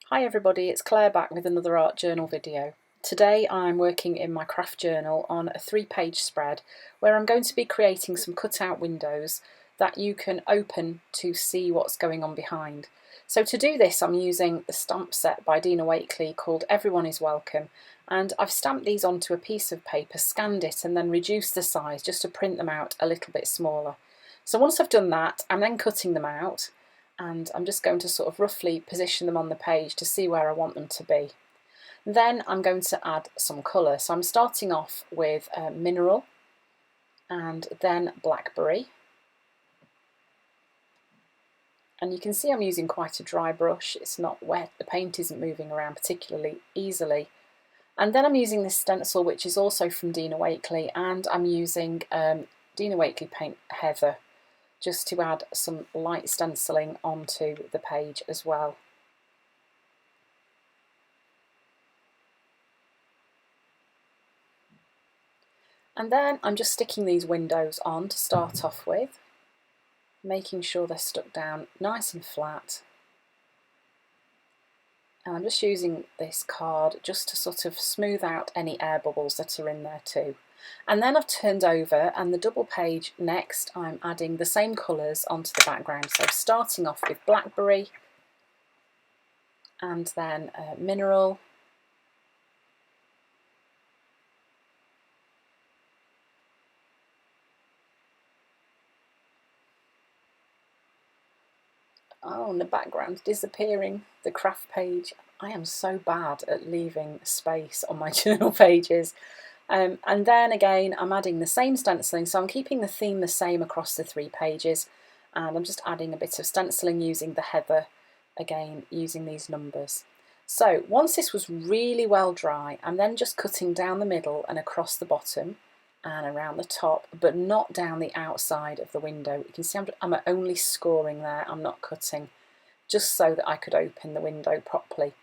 Hi everybody, it's Claire back with another art journal video. Today I'm working in my craft journal on a 3-page spread where I'm going to be creating some cut-out windows that you can open to see what's going on behind. So to do this I'm using the stamp set by Dina Wakley called Everyone is Welcome, and I've stamped these onto a piece of paper, scanned it and then reduced the size just to print them out a little bit smaller. So once I've done that, I'm then cutting them out, and I'm just going to sort of roughly position them on the page to see where I want them to be. Then I'm going to add some colour. So I'm starting off with mineral and then blackberry. And you can see I'm using quite a dry brush, it's not wet, the paint isn't moving around particularly easily. And then I'm using this stencil which is also from Dina Wakley, and I'm using Dina Wakley paint Heather, just to add some light stenciling onto the page as well. And then I'm just sticking these windows on to start off with, making sure they're stuck down nice and flat. And I'm just using this card just to sort of smooth out any air bubbles that are in there too. And then I've turned over, and the double page next I'm adding the same colours onto the background. So starting off with blackberry and then mineral, oh, and the background disappearing, the craft page. I am so bad at leaving space on my journal pages. And then again, I'm adding the same stenciling, so I'm keeping the theme the same across the 3 pages, and I'm just adding a bit of stenciling using the heather, again using these numbers. So once this was really well dry, I'm then just cutting down the middle and across the bottom and around the top, but not down the outside of the window. You can see I'm only scoring there, I'm not cutting, just so that I could open the window properly.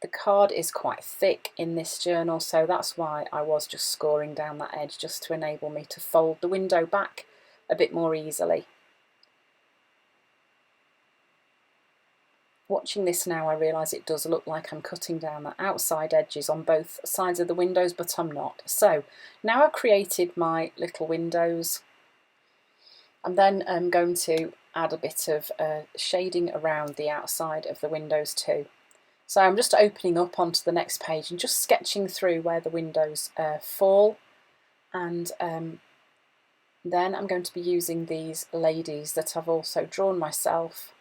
The card is quite thick in this journal, so that's why I was just scoring down that edge, just to enable me to fold the window back a bit more easily. Watching this now, I realise it does look like I'm cutting down the outside edges on both sides of the windows, but I'm not. So now I've created my little windows, I'm then going to add a bit of shading around the outside of the windows too. So I'm just opening up onto the next page and just sketching through where the windows fall, and then I'm going to be using these ladies that I've also drawn myself,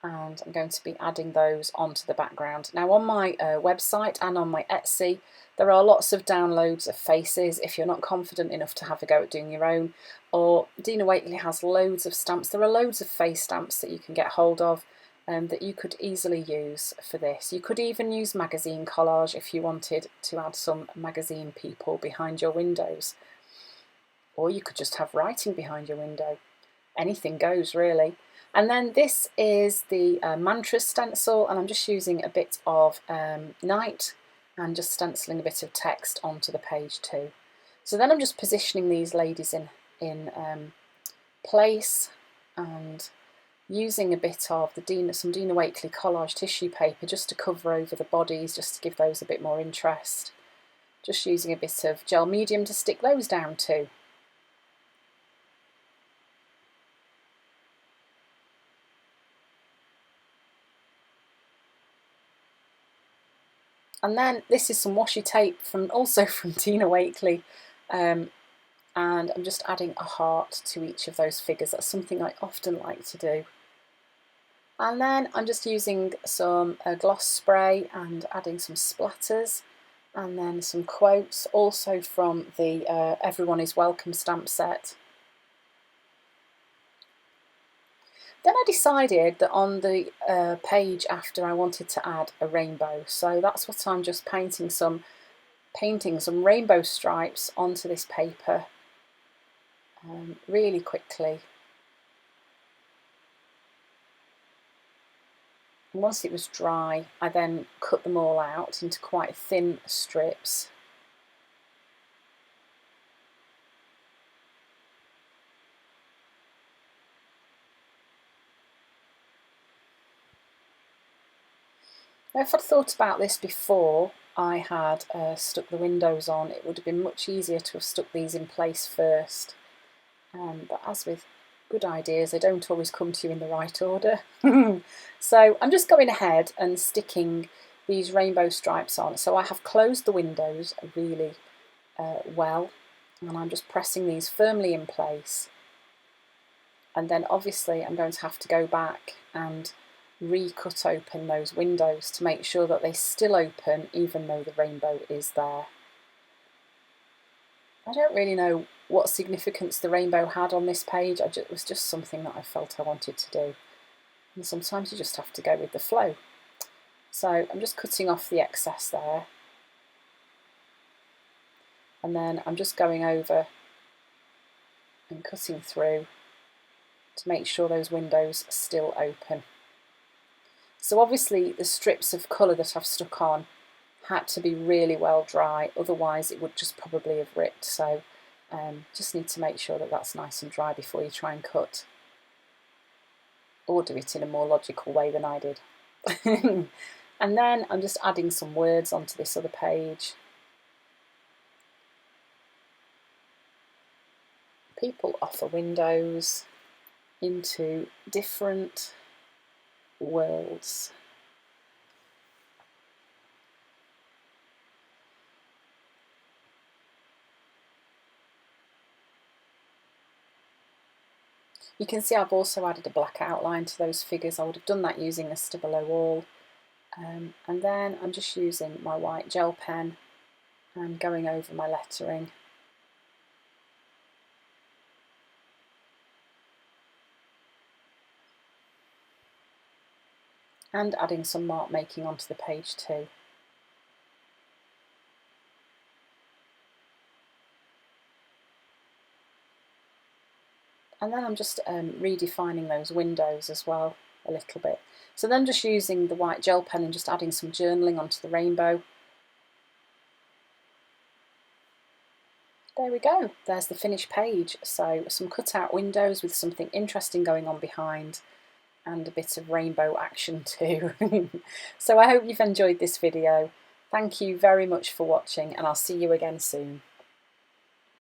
and I'm going to be adding those onto the background. Now on my website and on my Etsy there are lots of downloads of faces if you're not confident enough to have a go at doing your own, or Dina Wakley has loads of stamps. There are loads of face stamps that you can get hold of that you could easily use for this. You could even use magazine collage if you wanted to add some magazine people behind your windows, or you could just have writing behind your window. Anything goes really. And then this is the mantra stencil, and I'm just using a bit of night and just stenciling a bit of text onto the page too. So then I'm just positioning these ladies in place, and using a bit of some Dina Wakley collage tissue paper just to cover over the bodies, just to give those a bit more interest. Just using a bit of gel medium to stick those down too. And then this is some washi tape also from Dina Wakley, and I'm just adding a heart to each of those figures. That's something I often like to do. And then I'm just using some gloss spray and adding some splatters, and then some quotes also from the Everyone is Welcome stamp set. Then I decided that on the page after I wanted to add a rainbow, so that's what I'm just painting some rainbow stripes onto this paper really quickly. And once it was dry, I then cut them all out into quite thin strips. Now, if I'd thought about this before I had stuck the windows on, it would have been much easier to have stuck these in place first. But as with good ideas, they don't always come to you in the right order. So I'm just going ahead and sticking these rainbow stripes on. So I have closed the windows really well, and I'm just pressing these firmly in place. And then obviously I'm going to have to go back and re-cut open those windows to make sure that they still open even though the rainbow is there. I don't really know what significance the rainbow had on this page. It was just something that I felt I wanted to do. And sometimes you just have to go with the flow. So I'm just cutting off the excess there. And then I'm just going over and cutting through to make sure those windows are still open. So obviously the strips of colour that I've stuck on had to be really well dry, otherwise it would just probably have ripped. So just need to make sure that that's nice and dry before you try and cut, or do it in a more logical way than I did. And then I'm just adding some words onto this other page. People offer windows into different worlds. You can see I've also added a black outline to those figures. I would have done that using a Stabilo wall. And then I'm just using my white gel pen and going over my lettering. And adding some mark making onto the page too. And then I'm just redefining those windows as well a little bit. So then just using the white gel pen and just adding some journaling onto the rainbow. There we go, there's the finished page. So some cut out windows with something interesting going on behind, and a bit of rainbow action too. So I hope you've enjoyed this video. Thank you very much for watching, and I'll see you again soon.